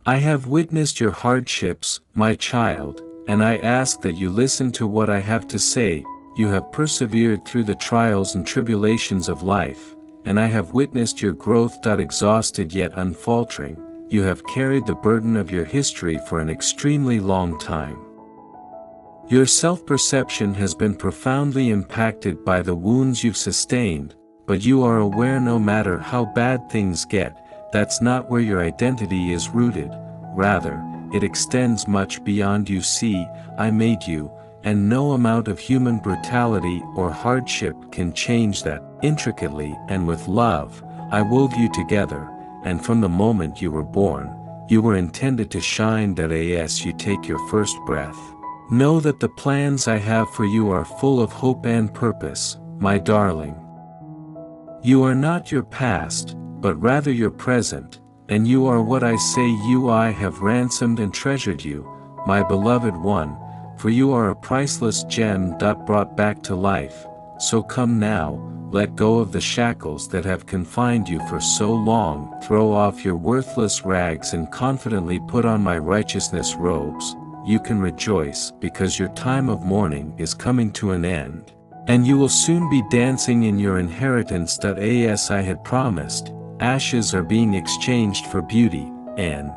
I have witnessed your hardships, my child, and I ask that you listen to what I have to say. You have persevered through the trials and tribulations of life, and I have witnessed your growth. Exhausted yet unfaltering, you have carried the burden of your history for an extremely long time. Your self-perception has been profoundly impacted by the wounds you've sustained, but you are aware no matter how bad things get, that's not where your identity is rooted. Rather, it extends much beyond. You see, I made you, and no amount of human brutality or hardship can change that. Intricately and with love, I wove you together, and from the moment you were born, you were intended to shine. As you take your first breath, know that the plans I have for you are full of hope and purpose, my darling. You are not your past, but rather your present, and you are what I say you. I have ransomed and treasured you, my beloved one, for you are a priceless gem. Brought back to life, so come now, let go of the shackles that have confined you for so long. Throw off your worthless rags and confidently put on my righteousness robes. You can rejoice because your time of mourning is coming to an end, and you will soon be dancing in your inheritance. As I had promised, ashes are being exchanged for beauty, and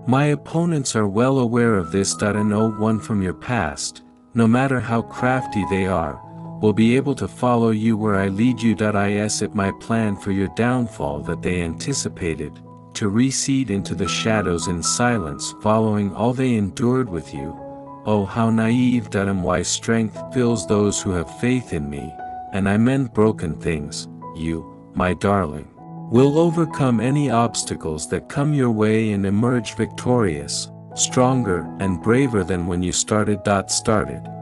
my opponents are well aware of this. No one from your past, no matter how crafty they are, will be able to follow you where I lead you. Is it my plan for your downfall that they anticipated, to recede into the shadows in silence following all they endured with you? Oh, how naive. Why strength fills those who have faith in me, and I mend broken things. You, my darling, will overcome any obstacles that come your way and emerge victorious, stronger and braver than when you started.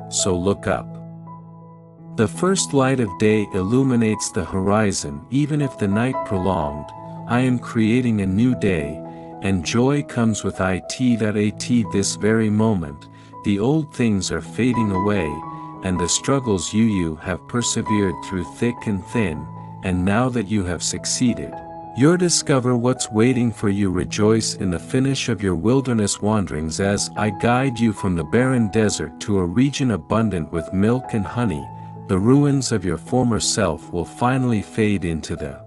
So look up. The first light of day illuminates the horizon. Even if the night prolonged, I am creating a new day, and joy comes with it. This very moment, the old things are fading away, and the struggles you have persevered through thick and thin, and now that you have succeeded, you'll discover what's waiting for you. Rejoice in the finish of your wilderness wanderings as I guide you from the barren desert to a region abundant with milk and honey. The ruins of your former self will finally fade into the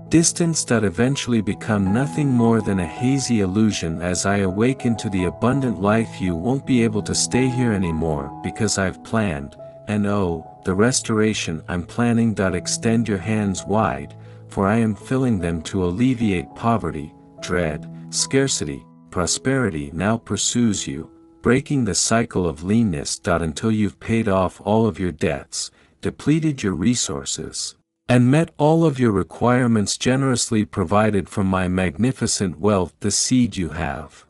distance that eventually become nothing more than a hazy illusion. As I awaken to the abundant life, you won't be able to stay here anymore because I've planned, and oh, the restoration I'm planning. Extend your hands wide, for I am filling them to alleviate poverty, dread, scarcity. Prosperity now pursues you, breaking the cycle of leanness. Until you've paid off all of your debts, depleted your resources, and met all of your requirements generously provided from my magnificent wealth. The seed you have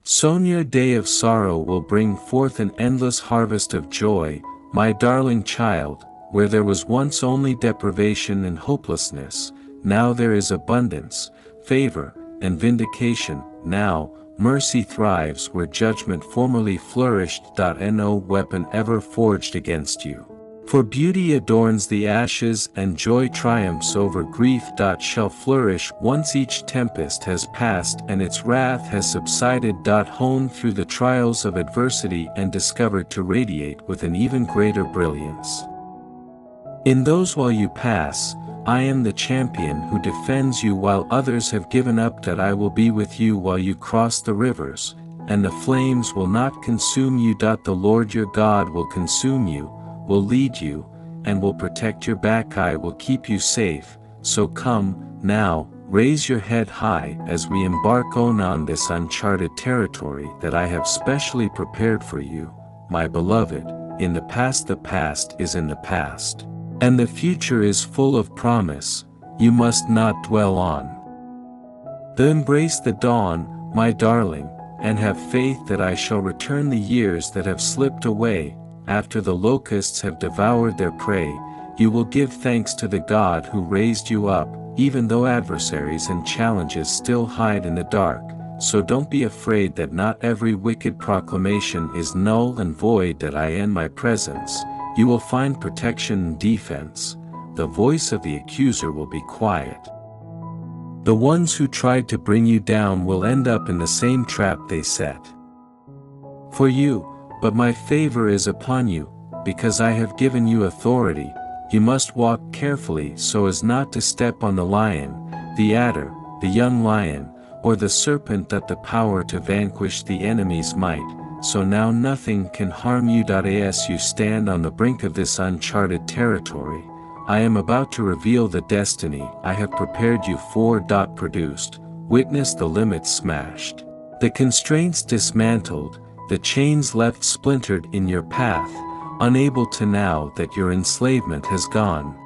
sown. Your day of sorrow will bring forth an endless harvest of joy, my darling child. Where there was once only deprivation and hopelessness, now there is abundance, favor, and vindication. Now, mercy thrives where judgment formerly flourished. No weapon ever forged against you, for beauty adorns the ashes and joy triumphs over grief. Shall flourish once each tempest has passed and its wrath has subsided. Honed through the trials of adversity and discovered to radiate with an even greater brilliance. In those while you pass, I am the champion who defends you while others have given up. I will be with you while you cross the rivers, and the flames will not consume you. The Lord your God will consume you, will lead you, and will protect your back. I will keep you safe. So come, now, raise your head high as we embark on this uncharted territory that I have specially prepared for you, my beloved. In the past is in the past, and the future is full of promise. You must not dwell on. Embrace the dawn, my darling, and have faith that I shall return the years that have slipped away. After the locusts have devoured their prey, you will give thanks to the God who raised you up, even though adversaries and challenges still hide in the dark. So don't be afraid that not every wicked proclamation is null and void. I in my presence, you will find protection and defense. The voice of the accuser will be quiet. The ones who tried to bring you down will end up in the same trap they set for you, but my favor is upon you, because I have given you authority. You must walk carefully so as not to step on the lion, the adder, the young lion, or the serpent that the power to vanquish the enemy's might, so now nothing can harm you. As you stand on the brink of this uncharted territory, I am about to reveal the destiny I have prepared you for. Produced, witness the limits smashed, the constraints dismantled, the chains left splintered in your path, unable to now that your enslavement has gone.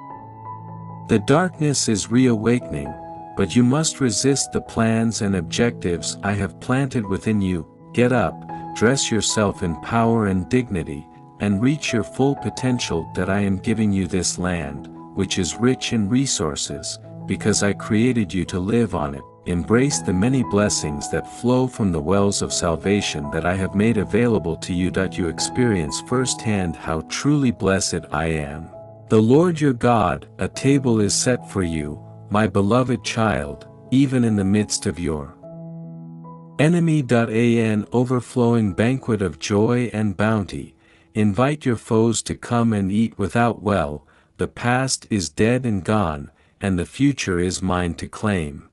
The darkness is reawakening, but you must resist the plans and objectives I have planted within you. Get up, dress yourself in power and dignity, and reach your full potential. I am giving you this land, which is rich in resources, because I created you to live on it. Embrace the many blessings that flow from the wells of salvation that I have made available to you. You experience firsthand how truly blessed I am. The Lord your God, a table is set for you, my beloved child, even in the midst of your enemy. An overflowing banquet of joy and bounty. Invite your foes to come and eat without. Well, the past is dead and gone, and the future is mine to claim.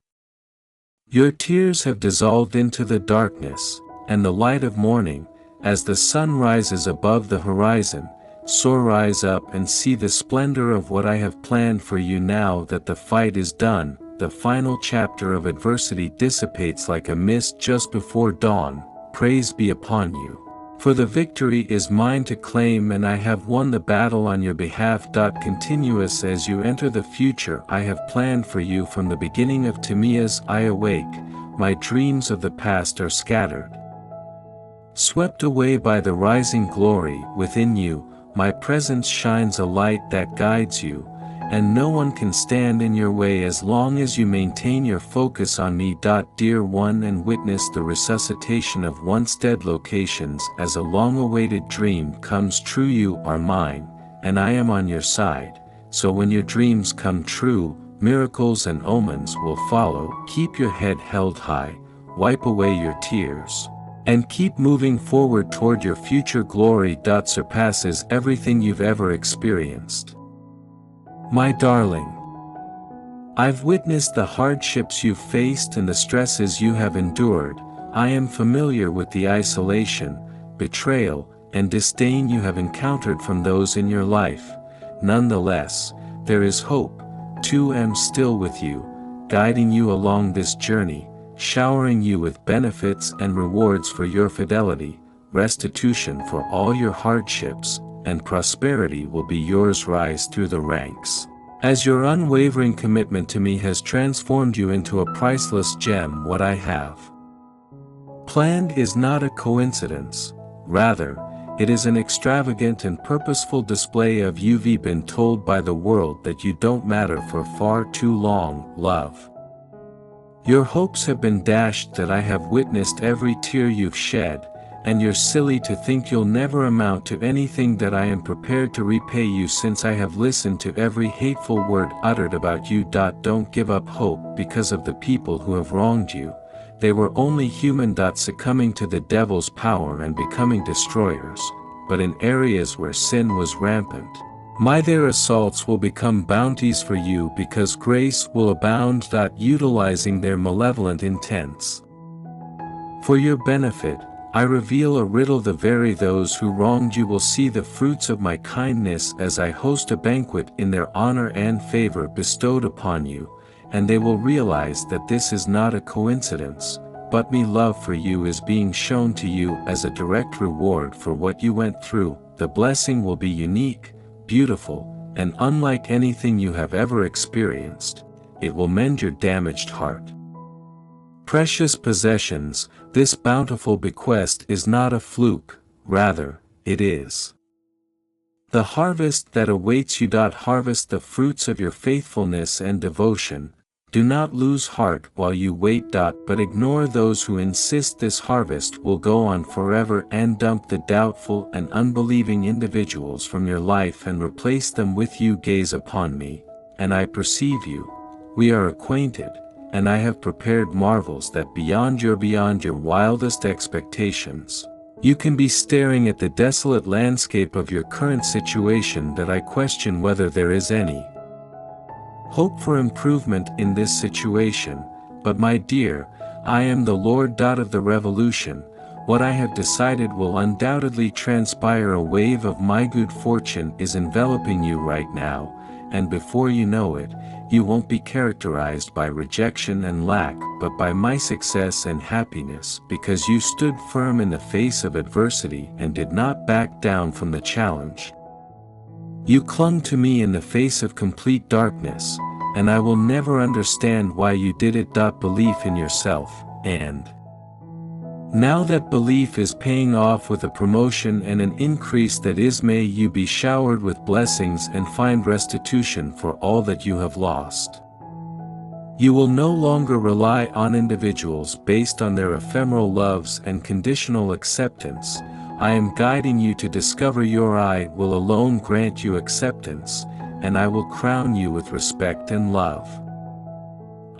Your tears have dissolved into the darkness, and the light of morning, as the sun rises above the horizon. So rise up and see the splendor of what I have planned for you. Now that the fight is done, the final chapter of adversity dissipates like a mist just before dawn. Praise be upon you. For the victory is mine to claim, and I have won the battle on your behalf. Continuous as you enter the future I have planned for you from the beginning of time. As I awake, my dreams of the past are scattered, swept away by the rising glory within you. My presence shines a light that guides you, and no one can stand in your way as long as you maintain your focus on me. Dear one, and witness the resuscitation of once dead locations as a long-awaited dream comes true. You are mine, and I am on your side, so when your dreams come true, miracles and omens will follow. Keep your head held high, wipe away your tears, and keep moving forward toward your future glory. Surpasses everything you've ever experienced. My darling, I've witnessed the hardships you've faced and the stresses you have endured. I am familiar with the isolation, betrayal, and disdain you have encountered from those in your life. Nonetheless, there is hope. Too am still with you, guiding you along this journey, showering you with benefits and rewards for your fidelity, restitution for all your hardships, and prosperity will be yours. Rise through the ranks, as your unwavering commitment to me has transformed you into a priceless gem. What I have planned is not a coincidence, rather, it is an extravagant and purposeful display of you've been told by the world that you don't matter for far too long. Love, your hopes have been dashed. That I have witnessed every tear you've shed, and you're silly to think you'll never amount to anything. That I am prepared to repay you since I have listened to every hateful word uttered about you. Don't give up hope because of the people who have wronged you. They were only human. Succumbing to the devil's power and becoming destroyers, but in areas where sin was rampant, their assaults will become bounties for you because grace will abound. Utilizing their malevolent intents for your benefit, I reveal a riddle. The very those who wronged you will see the fruits of my kindness as I host a banquet in their honor and favor bestowed upon you, and they will realize that this is not a coincidence, but me love for you is being shown to you as a direct reward for what you went through. The blessing will be unique, beautiful, and unlike anything you have ever experienced. It will mend your damaged heart. Precious possessions, this bountiful bequest is not a fluke, rather, it is the harvest that awaits you. Harvest the fruits of your faithfulness and devotion. Do not lose heart while you wait. But ignore those who insist this harvest will go on forever, and dump the doubtful and unbelieving individuals from your life and replace them with you. Gaze upon me, and I perceive you. We are acquainted, and I have prepared marvels that beyond your wildest expectations. You can be staring at the desolate landscape of your current situation that I question whether there is any hope for improvement in this situation, but my dear, I am the Lord of the revolution. What I have decided will undoubtedly transpire. A wave of my good fortune is enveloping you right now, and before you know it, you won't be characterized by rejection and lack but by my success and happiness, because you stood firm in the face of adversity and did not back down from the challenge. You clung to me in the face of complete darkness, and I will never understand why you did it. Belief in yourself, and now that belief is paying off with a promotion and an increase that is, may you be showered with blessings and find restitution for all that you have lost. You will no longer rely on individuals based on their ephemeral loves and conditional acceptance. I am guiding you to discover your I will alone grant you acceptance, and I will crown you with respect and love.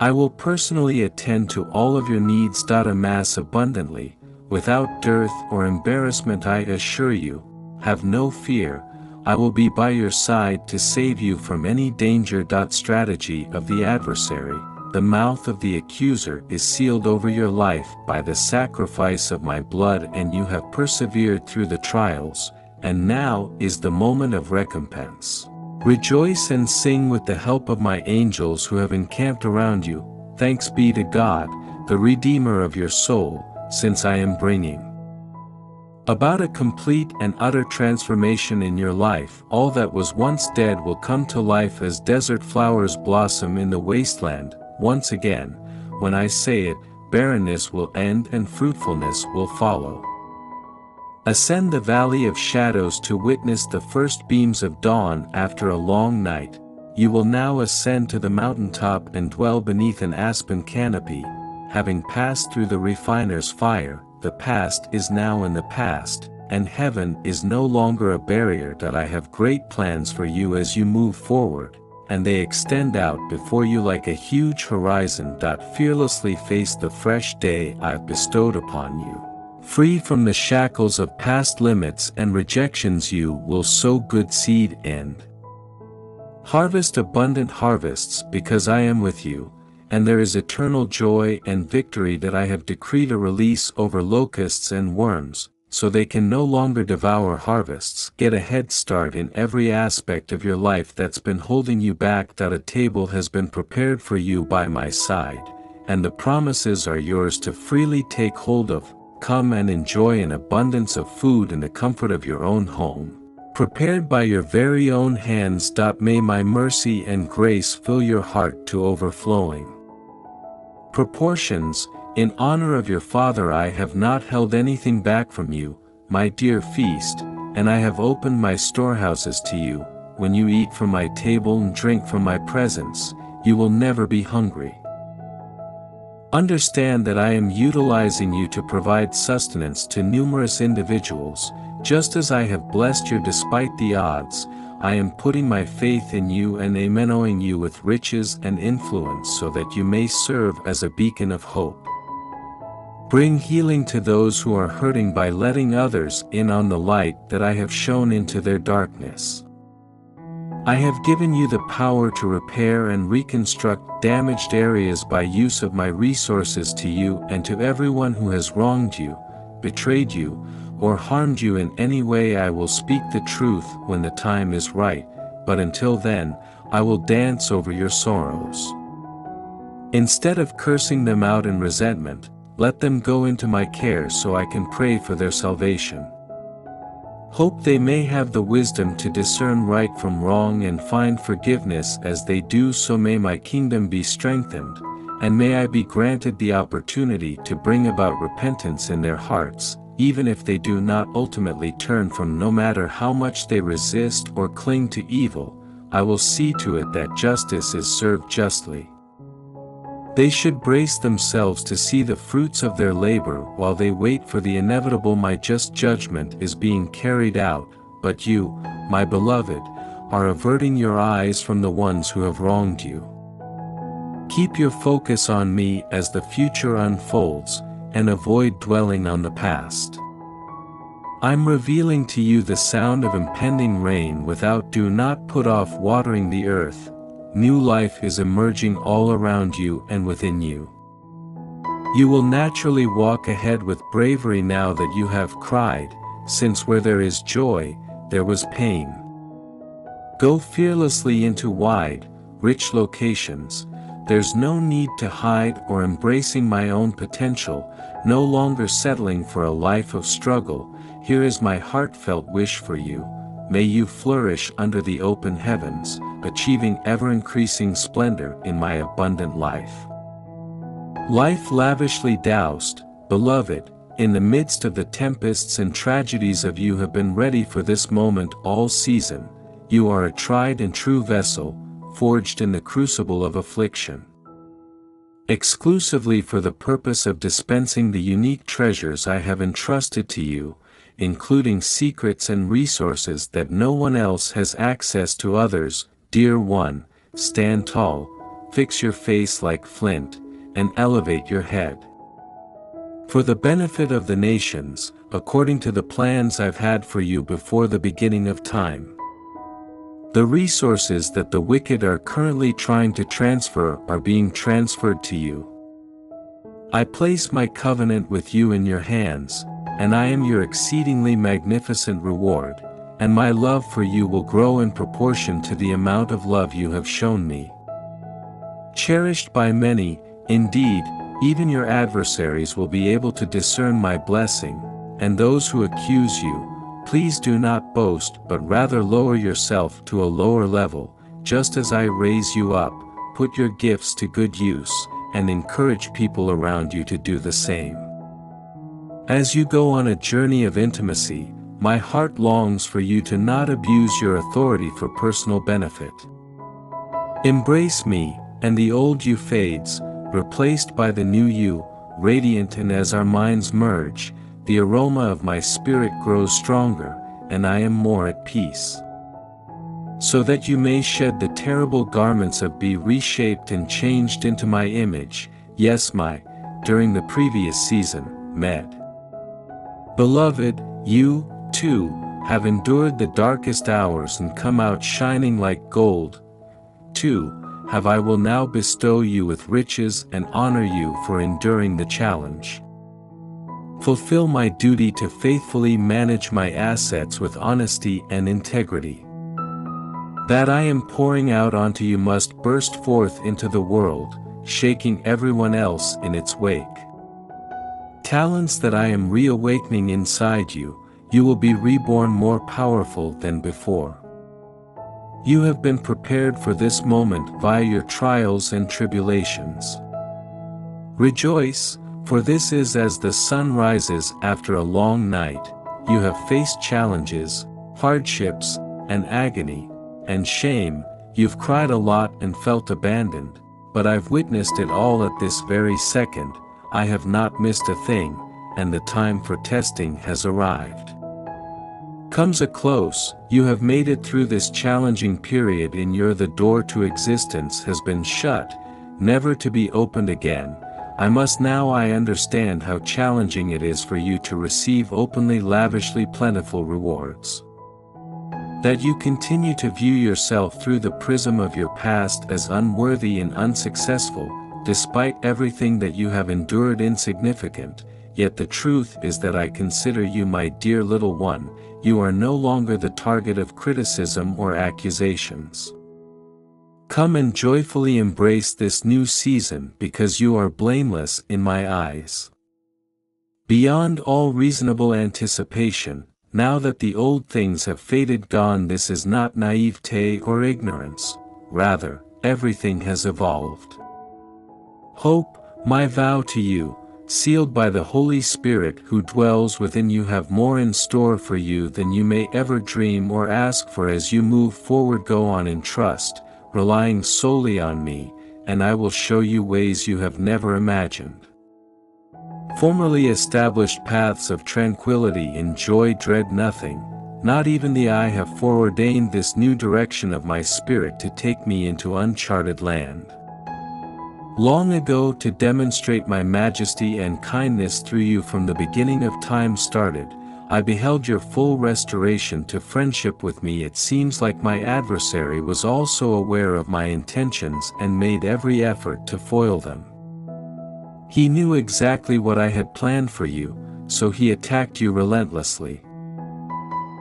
I will personally attend to all of your needs. Amass abundantly, without dearth or embarrassment. I assure you, have no fear, I will be by your side to save you from any danger. Strategy of the adversary, the mouth of the accuser is sealed over your life by the sacrifice of my blood, and you have persevered through the trials, and now is the moment of recompense. Rejoice and sing with the help of my angels who have encamped around you. Thanks be to God, the Redeemer of your soul, since I am bringing about a complete and utter transformation in your life. All that was once dead will come to life as desert flowers blossom in the wasteland. Once again, when I say it, barrenness will end and fruitfulness will follow. Ascend the valley of shadows to witness the first beams of dawn after a long night. You will now ascend to the mountaintop and dwell beneath an aspen canopy. Having passed through the refiner's fire, the past is now in the past, and heaven is no longer a barrier. I have great plans for you as you move forward, and they extend out before you like a huge horizon. Fearlessly face the fresh day I've bestowed upon you. Free from the shackles of past limits and rejections, you will sow good seed and harvest abundant harvests, because I am with you, and there is eternal joy and victory. I have decreed a release over locusts and worms, so they can no longer devour harvests. Get a head start in every aspect of your life that's been holding you back. A table has been prepared for you by my side, and the promises are yours to freely take hold of. Come and enjoy an abundance of food in the comfort of your own home, prepared by your very own hands. May my mercy and grace fill your heart to overflowing proportions. In honor of your Father, I have not held anything back from you, my dear. Feast, and I have opened my storehouses to you. When you eat from my table and drink from my presence, you will never be hungry. Understand that I am utilizing you to provide sustenance to numerous individuals. Just as I have blessed you despite the odds, I am putting my faith in you and amening you with riches and influence so that you may serve as a beacon of hope. Bring healing to those who are hurting by letting others in on the light that I have shown into their darkness. I have given you the power to repair and reconstruct damaged areas by use of my resources. To you and to everyone who has wronged you, betrayed you, or harmed you in any way, I will speak the truth when the time is right, but until then, I will dance over your sorrows. Instead of cursing them out in resentment, let them go into my care so I can pray for their salvation. Hope they may have the wisdom to discern right from wrong and find forgiveness. As they do so, may my kingdom be strengthened, and may I be granted the opportunity to bring about repentance in their hearts, even if they do not ultimately turn from. No matter how much they resist or cling to evil, I will see to it that justice is served justly. They should brace themselves to see the fruits of their labor while they wait for the inevitable. My just judgment is being carried out, but you, my beloved, are averting your eyes from the ones who have wronged you. Keep your focus on me as the future unfolds, and avoid dwelling on the past. I'm revealing to you the sound of impending rain without. Do not put off watering the earth. New life is emerging all around you and within you. You will naturally walk ahead with bravery now that you have cried, since where there is joy, there was pain. Go fearlessly into wide, rich locations. There's no need to hide or embracing my own potential, no longer settling for a life of struggle. Here is my heartfelt wish for you. May you flourish under the open heavens, achieving ever-increasing splendor in my abundant life. Life lavishly doused, beloved, in the midst of the tempests and tragedies of you have been ready for this moment all season. You are a tried and true vessel, forged in the crucible of affliction. Exclusively for the purpose of dispensing the unique treasures I have entrusted to you, including secrets and resources that no one else has access to. Others, dear one, stand tall, fix your face like flint, and elevate your head. For the benefit of the nations, according to the plans I've had for you before the beginning of time. The resources that the wicked are currently trying to transfer are being transferred to you. I place my covenant with you in your hands, and I am your exceedingly magnificent reward, and my love for you will grow in proportion to the amount of love you have shown me. Cherished by many, indeed, even your adversaries will be able to discern my blessing, and those who accuse you, please do not boast but rather lower yourself to a lower level, just as I raise you up. Put your gifts to good use, and encourage people around you to do the same. As you go on a journey of intimacy, my heart longs for you to not abuse your authority for personal benefit. Embrace me, and the old you fades, replaced by the new you, radiant, and as our minds merge, the aroma of my spirit grows stronger, and I am more at peace. So that you may shed the terrible garments of be reshaped and changed into my image, yes during the previous season, Med. Beloved, you, too, have endured the darkest hours and come out shining like gold. Too, I will now bestow you with riches and honor you for enduring the challenge. Fulfill my duty to faithfully manage my assets with honesty and integrity. That I am pouring out onto you must burst forth into the world, shaking everyone else in its wake. Talents that I am reawakening inside you, you will be reborn more powerful than before. You have been prepared for this moment via your trials and tribulations. Rejoice, for this is as the sun rises after a long night. You have faced challenges, hardships, and agony, and shame. You've cried a lot and felt abandoned, but I've witnessed it all at this very second. I have not missed a thing, and the time for testing has arrived. Comes a close, you have made it through this challenging period and the door to existence has been shut, never to be opened again. I understand how challenging it is for you to receive openly lavishly plentiful rewards. That you continue to view yourself through the prism of your past as unworthy and unsuccessful, despite everything that you have endured insignificant, yet the truth is that I consider you my dear little one. You are no longer the target of criticism or accusations. Come and joyfully embrace this new season because you are blameless in my eyes. Beyond all reasonable anticipation, now that the old things have faded gone, this is not naivete or ignorance, rather, everything has evolved. Hope, my vow to you, sealed by the Holy Spirit who dwells within you, have more in store for you than you may ever dream or ask for. As you move forward, go on in trust, relying solely on me, and I will show you ways you have never imagined. Formerly established paths of tranquility and joy, dread nothing, not even the I have foreordained this new direction of my spirit to take me into uncharted land. Long ago, to demonstrate my majesty and kindness through you from the beginning of time started, I beheld your full restoration to friendship with me. It seems like my adversary was also aware of my intentions and made every effort to foil them. He knew exactly what I had planned for you, so he attacked you relentlessly.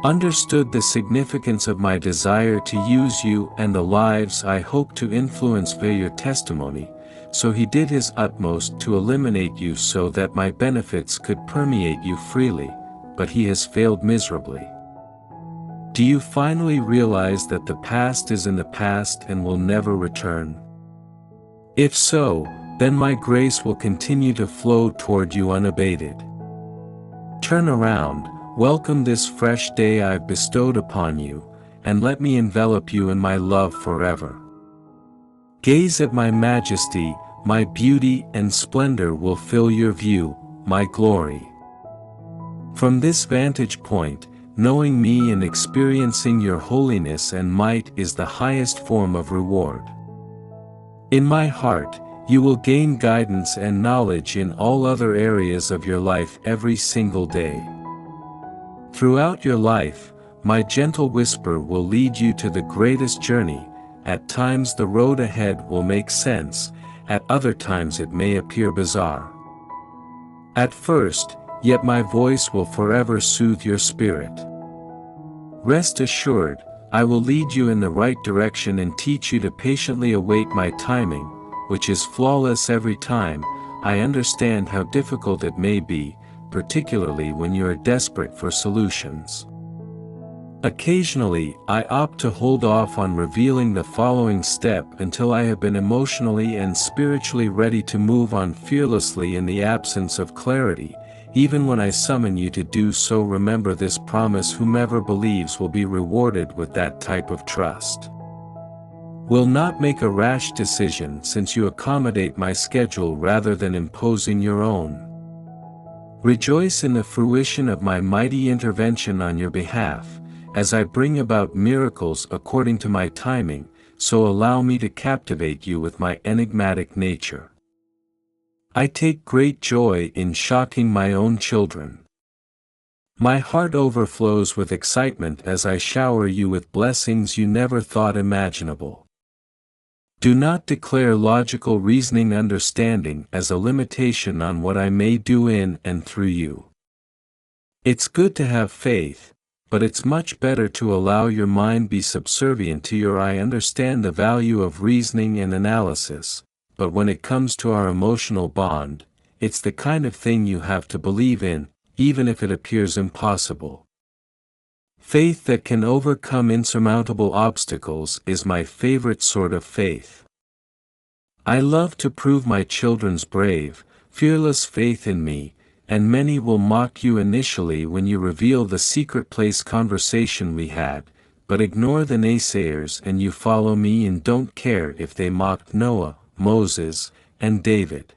Understood the significance of my desire to use you and the lives I hope to influence via your testimony, so he did his utmost to eliminate you so that my benefits could permeate you freely, but he has failed miserably. Do you finally realize that the past is in the past and will never return? If so, then my grace will continue to flow toward you unabated. Turn around, welcome this fresh day I've bestowed upon you, and let me envelop you in my love forever. Gaze at my majesty, my beauty and splendor will fill your view, my glory. From this vantage point, knowing me and experiencing your holiness and might is the highest form of reward. In my heart, you will gain guidance and knowledge in all other areas of your life every single day. Throughout your life, my gentle whisper will lead you to the greatest journey. At times the road ahead will make sense, at other times it may appear bizarre. At first, yet my voice will forever soothe your spirit. Rest assured, I will lead you in the right direction and teach you to patiently await my timing, which is flawless every time. I understand how difficult it may be, particularly when you are desperate for solutions. Occasionally, I opt to hold off on revealing the following step until I have been emotionally and spiritually ready to move on fearlessly in the absence of clarity. Even when I summon you to do so, remember this promise: whomever believes will be rewarded with that type of trust. Will not make a rash decision since you accommodate my schedule rather than imposing your own. Rejoice in the fruition of my mighty intervention on your behalf, as I bring about miracles according to my timing, so allow me to captivate you with my enigmatic nature. I take great joy in shocking my own children. My heart overflows with excitement as I shower you with blessings you never thought imaginable. Do not declare logical reasoning understanding as a limitation on what I may do in and through you. It's good to have faith, but it's much better to allow your mind be subservient to your I understand the value of reasoning and analysis, but when it comes to our emotional bond, it's the kind of thing you have to believe in, even if it appears impossible. Faith that can overcome insurmountable obstacles is my favorite sort of faith. I love to prove my children's brave, fearless faith in me, and many will mock you initially when you reveal the secret place conversation we had, but ignore the naysayers and you follow me and don't care if they mocked Noah, Moses, and David.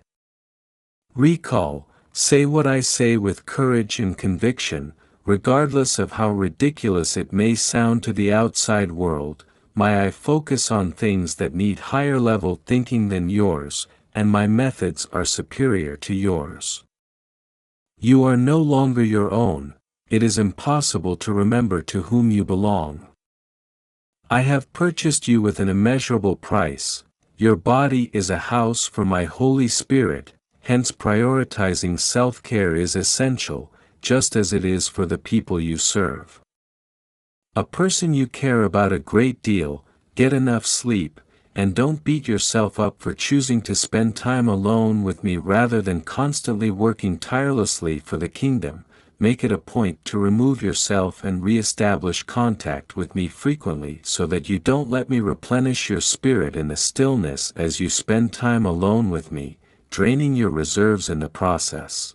Recall, say what I say with courage and conviction, regardless of how ridiculous it may sound to the outside world. My I focus on things that need higher level thinking than yours, and my methods are superior to yours. You are no longer your own, it is impossible to remember to whom you belong. I have purchased you with an immeasurable price, your body is a house for my Holy Spirit, hence prioritizing self-care is essential, just as it is for the people you serve. A person you care about a great deal, get enough sleep, and don't beat yourself up for choosing to spend time alone with me rather than constantly working tirelessly for the kingdom. Make it a point to remove yourself and re-establish contact with me frequently so that you don't let me replenish your spirit in the stillness as you spend time alone with me, draining your reserves in the process.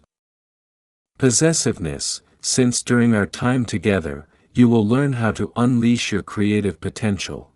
Possessiveness, since during our time together, you will learn how to unleash your creative potential.